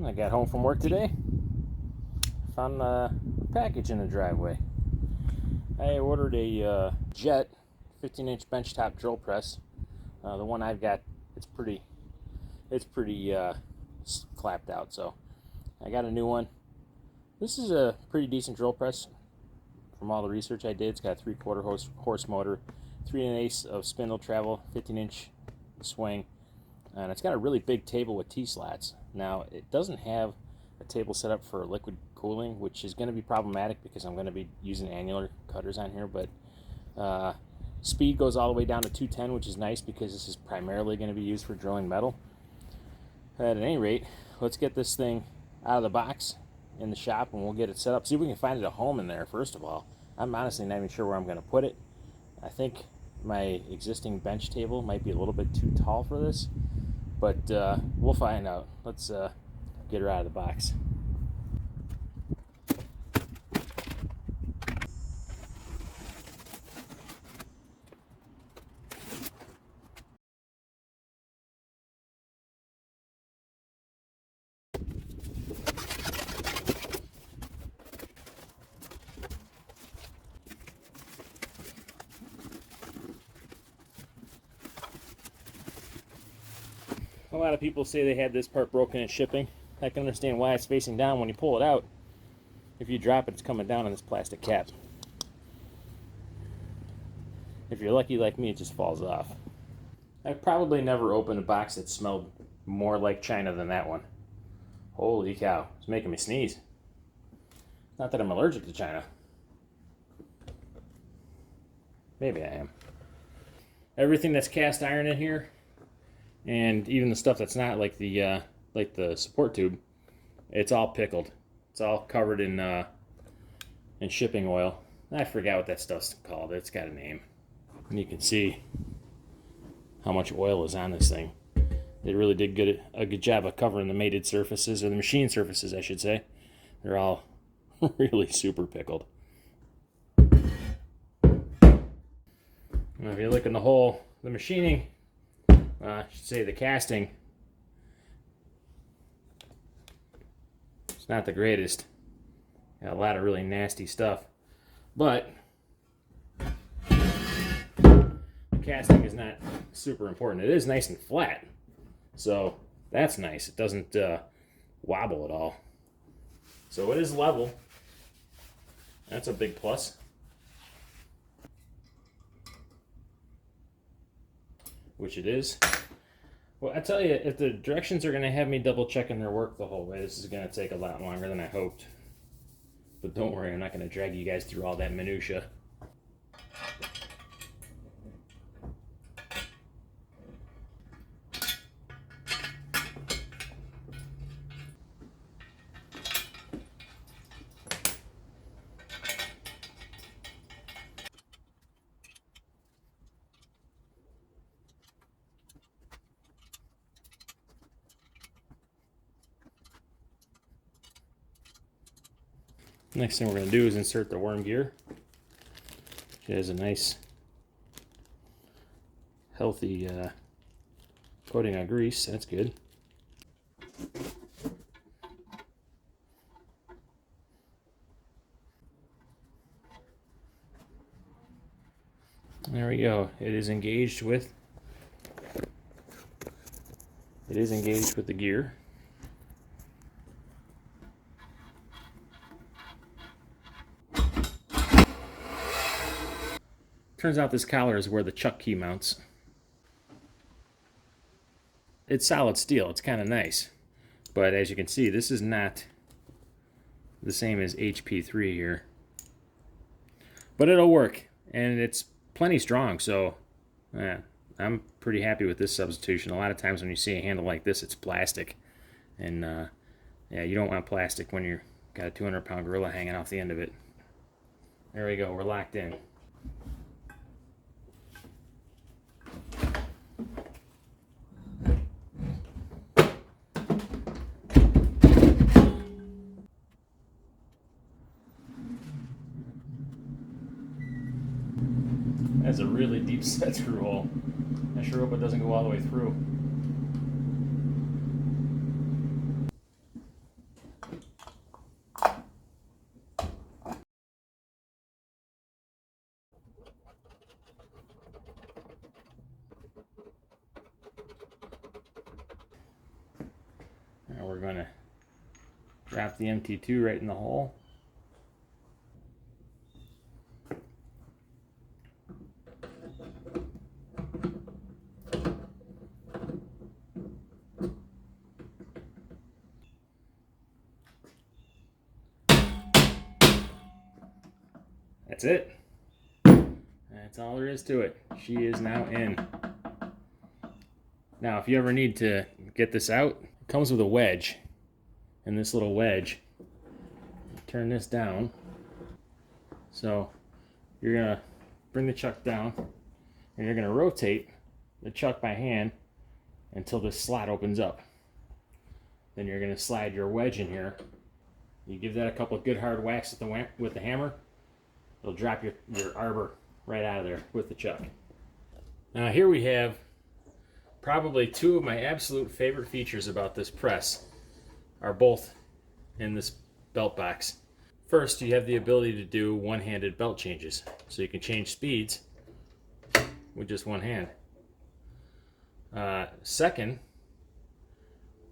I got home from work today, found a package in the driveway. I ordered a JET 15-inch benchtop drill press. The one I've got, it's pretty clapped out, so I got a new one. This is a pretty decent drill press from all the research I did. It's got a 3/4 horse motor, 3 1/8 of spindle travel, 15-inch swing, and it's got a really big table with T-slats. Now, it doesn't have a table set up for liquid cooling, which is going to be problematic because I'm going to be using annular cutters on here, but speed goes all the way down to 210, which is nice because this is primarily going to be used for drilling metal. At any rate, let's get this thing out of the box in the shop and we'll get it set up. See if we can find it a home in there, first of all. I'm honestly not even sure where I'm going to put it. I think my existing bench table might be a little bit too tall for this, but we'll find out. Let's get her out of the box. A lot of people say they had this part broken in shipping. I can understand why it's facing down. When you pull it out, if you drop it, it's coming down on this plastic cap. If you're lucky like me, it just falls off. I've probably never opened a box that smelled more like China than that one. Holy cow, it's making me sneeze. Not that I'm allergic to China. Maybe I am. Everything that's cast iron in here, and even the stuff that's not, like the support tube, it's all pickled. It's all covered in shipping oil. I forgot what that stuff's called. It's got a name. And you can see how much oil is on this thing. They really did a good job of covering the mated surfaces, or the machine surfaces, I should say. They're all really super pickled. Now, if you look in the machining, I should say the casting, it's not the greatest. Got a lot of really nasty stuff, but the casting is not super important. It is nice and flat, so that's nice. It doesn't wobble at all, so it is level. That's a big plus. Which it is. Well, I tell you, if the directions are going to have me double checking their work the whole way, this is going to take a lot longer than I hoped. But don't worry, I'm not going to drag you guys through all that minutia. Next thing we're going to do is insert the worm gear. It has a nice, healthy coating of grease. That's good. There we go. It is engaged with the gear. Turns out this collar is where the chuck key mounts. It's solid steel. It's kind of nice. But as you can see, this is not the same as HP3 here. But it'll work. And it's plenty strong. So yeah, I'm pretty happy with this substitution. A lot of times when you see a handle like this, it's plastic. And yeah, you don't want plastic when you've got a 200-pound gorilla hanging off the end of it. There we go. We're locked in. That's a really deep set screw hole. I sure hope it doesn't go all the way through. Now we're going to drop the MT2 right in the hole. That's it. That's all there is to it. She is now in. Now, if you ever need to get this out, it comes with a wedge. And this little wedge, turn this down. So you're going to bring the chuck down, and you're going to rotate the chuck by hand until this slot opens up. Then you're going to slide your wedge in here. You give that a couple of good hard whacks with the hammer. It'll drop your arbor right out of there with the chuck. Now here we have probably two of my absolute favorite features about this press are both in this belt box. First, you have the ability to do one-handed belt changes. So you can change speeds with just one hand. Second,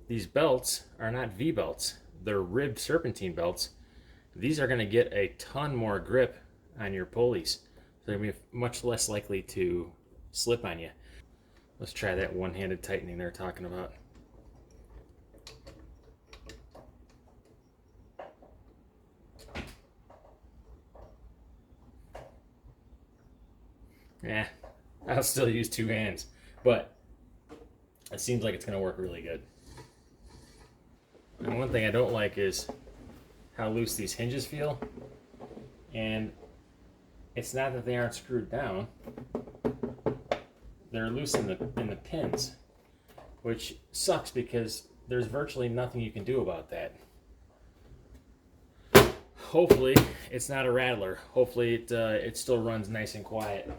these belts are not V-belts. They're ribbed serpentine belts. These are going to get a ton more grip on your pulleys. They're going to be much less likely to slip on you. Let's try that one-handed tightening they're talking about. Yeah, I'll still use two hands, but it seems like it's going to work really good. And one thing I don't like is how loose these hinges feel. And it's not that they aren't screwed down. They're loose in the pins, which sucks because there's virtually nothing you can do about that. Hopefully it's not a rattler. Hopefully it still runs nice and quiet.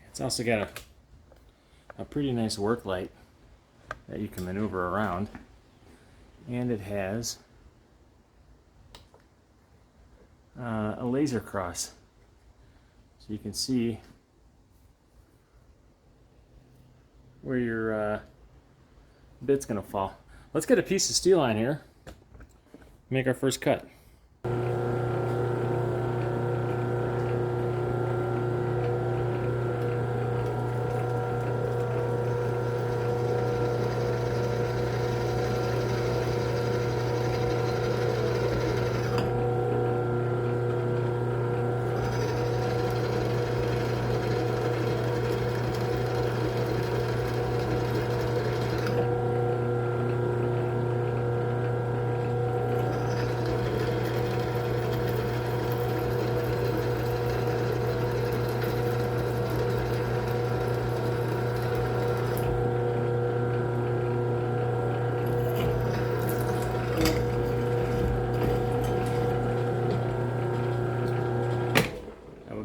It's also got a pretty nice work light that you can maneuver around, and it has a laser cross, so you can see where your bit's gonna fall. Let's get a piece of steel on here, make our first cut.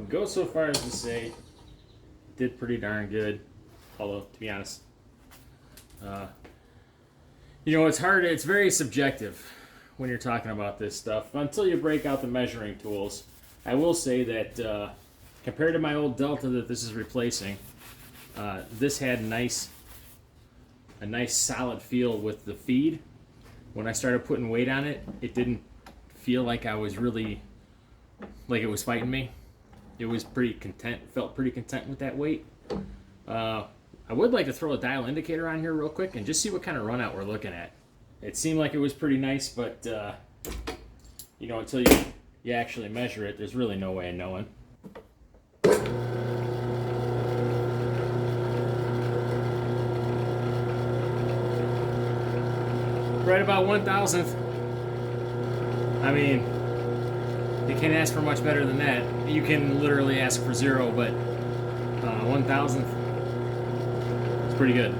Go so far as to say it did pretty darn good, although to be honest, you know, it's very subjective when you're talking about this stuff until you break out the measuring tools. I will say that compared to my old Delta that this is replacing, this had a nice solid feel with the feed. When I started putting weight on it, it didn't feel like I was really, like it was fighting me. It was pretty content, felt pretty content with that weight. I would like to throw a dial indicator on here real quick and just see what kind of runout we're looking at. It seemed like it was pretty nice, but you know, until you actually measure it, there's really no way of knowing. Right about 1,000th. I mean, you can't ask for much better than that. You can literally ask for 0, but 1,000th is pretty good.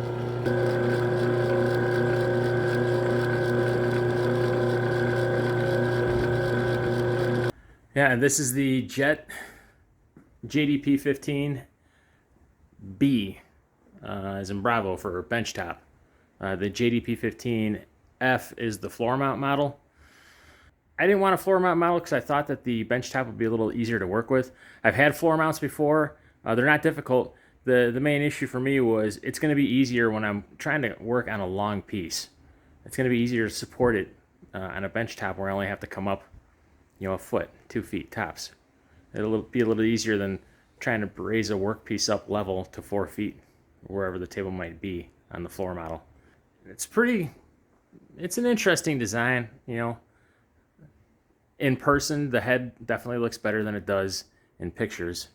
Yeah, and this is the JET JDP15B, as in Bravo for benchtop. The JDP15F is the floor mount model. I didn't want a floor mount model because I thought that the bench top would be a little easier to work with. I've had floor mounts before. They're not difficult. The main issue for me was it's going to be easier when I'm trying to work on a long piece. It's going to be easier to support it on a bench top where I only have to come up, a foot, 2 feet tops. It'll be a little easier than trying to raise a workpiece up level to 4 feet, wherever the table might be on the floor model. It's an interesting design, In person, the head definitely looks better than it does in pictures,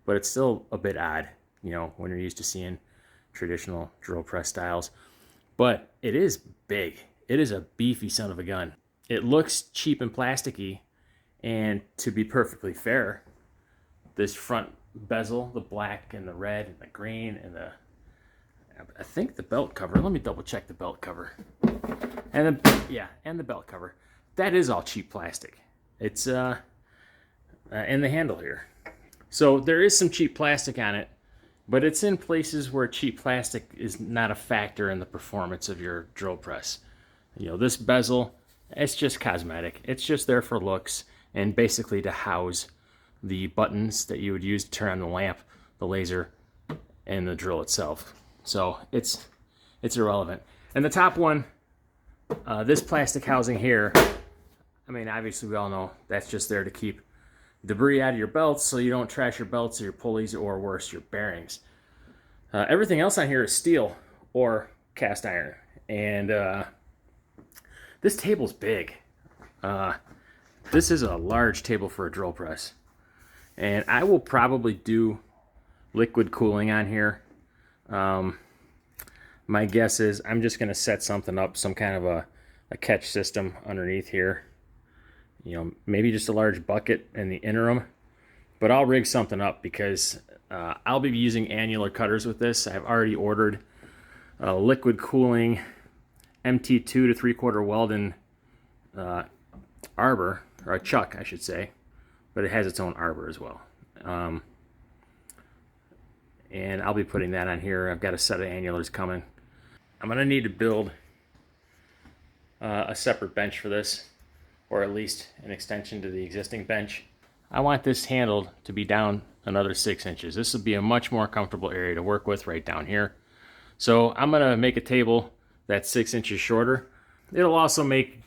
but it's still a bit odd, when you're used to seeing traditional drill press styles. But it is big. It is a beefy son of a gun. It looks cheap and plasticky, and to be perfectly fair, this front bezel, the black and the red and the green and I think the belt cover. Let me double check the belt cover. And the belt cover. That is all cheap plastic. It's and the handle here. So there is some cheap plastic on it, but it's in places where cheap plastic is not a factor in the performance of your drill press. This bezel, it's just cosmetic. It's just there for looks and basically to house the buttons that you would use to turn on the lamp, the laser, and the drill itself. So it's irrelevant. And the top one, this plastic housing here, obviously we all know that's just there to keep debris out of your belts so you don't trash your belts or your pulleys or worse, your bearings. Everything else on here is steel or cast iron. And this table's big. This is a large table for a drill press. And I will probably do liquid cooling on here. My guess is I'm just going to set something up, some kind of a catch system underneath here. Maybe just a large bucket in the interim. But I'll rig something up because I'll be using annular cutters with this. I've already ordered a liquid cooling MT2 to 3/4 Weldon arbor, or a chuck, I should say. But it has its own arbor as well. And I'll be putting that on here. I've got a set of annulars coming. I'm going to need to build a separate bench for this, or at least an extension to the existing bench. I want this handled to be down another 6 inches. This will be a much more comfortable area to work with right down here. So I'm going to make a table that's 6 inches shorter. It'll also make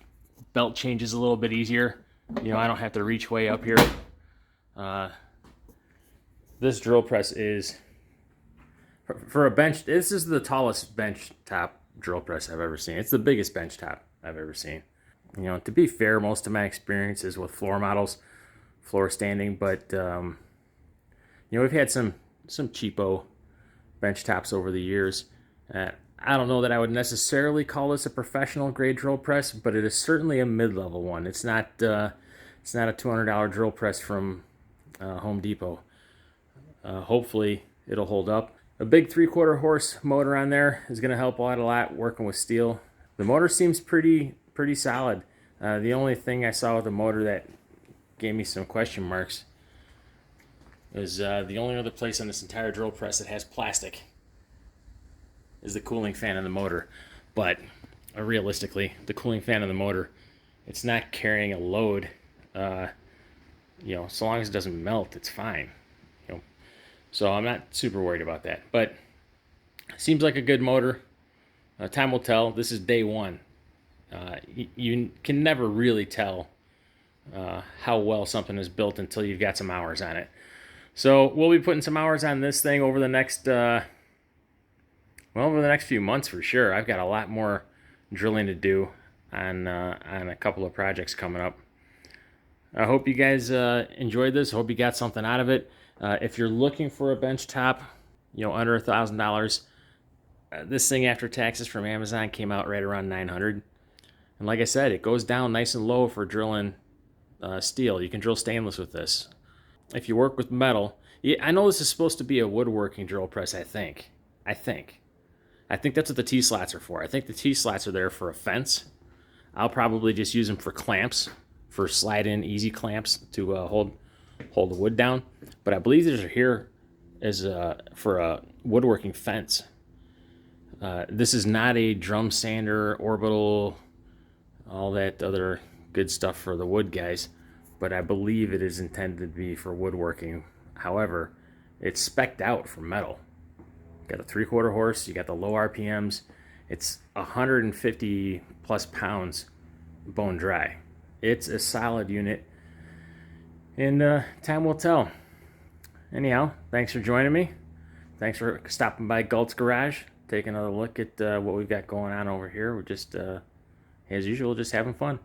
belt changes a little bit easier. I don't have to reach way up here. This drill press is, for a bench, this is the tallest bench top drill press I've ever seen. It's the biggest bench top I've ever seen. To be fair, most of my experience is with floor models, floor standing, but we've had some cheapo bench tops over the years. I don't know that I would necessarily call this a professional grade drill press, but it is certainly a mid-level one. It's not a $200 drill press from Home Depot. Hopefully it'll hold up. A big 3/4 horse motor on there is going to help out a lot working with steel. The motor seems pretty solid. The only thing I saw with the motor that gave me some question marks is the only other place on this entire drill press that has plastic is the cooling fan in the motor. But realistically, the cooling fan in the motor, it's not carrying a load. So long as it doesn't melt, it's fine. So I'm not super worried about that. But seems like a good motor. Time will tell. This is day one. You can never really tell how well something is built until you've got some hours on it. So we'll be putting some hours on this thing over the next over the next few months for sure. I've got a lot more drilling to do on a couple of projects coming up. I hope you guys enjoyed this. I hope you got something out of it. If you're looking for a bench top, under $1,000, this thing after taxes from Amazon came out right around $900. And like I said, it goes down nice and low for drilling steel. You can drill stainless with this. If you work with metal, I know this is supposed to be a woodworking drill press, I think that's what the T-slots are for. I think the T-slots are there for a fence. I'll probably just use them for clamps, for slide-in easy clamps to hold the wood down. But I believe these are here as for a woodworking fence. This is not a drum sander, orbital, all that other good stuff for the wood guys, but I believe it is intended to be for woodworking. However, it's spec'd out for metal. Got a 3/4 horse, you got the low RPMs. It's 150 plus pounds bone dry. It's a solid unit, and time will tell. Anyhow, thanks for joining me. Thanks for stopping by Galt's Garage, taking another look at what we've got going on over here. We're just, as usual, just having fun.